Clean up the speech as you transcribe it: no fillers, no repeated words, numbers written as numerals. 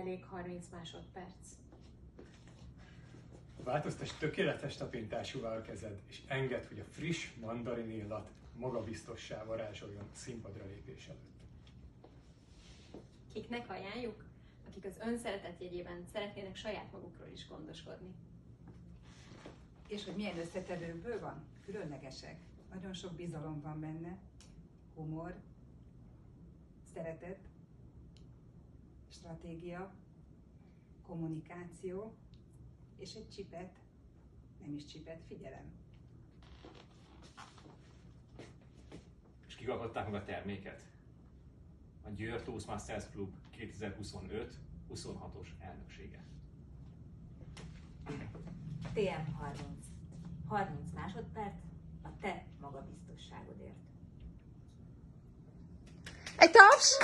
elég 30 másodperc. Változtass tökéletes tapintásúvá a kezed, és engedd, hogy a friss mandarin illat magabiztossá varázsoljon színpadra lépés előtt. Kiknek ajánljuk? Akik az önszeretet jegyében szeretnének saját magukról is gondoskodni. És hogy milyen összetevőkből van? Különlegesek. Nagyon sok bizalom van benne. Humor, szeretet, stratégia, kommunikáció, és egy csipet, nem is csipet, figyelem. És kik alkották meg a terméket? A Győr Toastmasters Klub 2025-26-os elnöksége. TM30. 30 másodperc a te magabiztosságodért. Egy taps!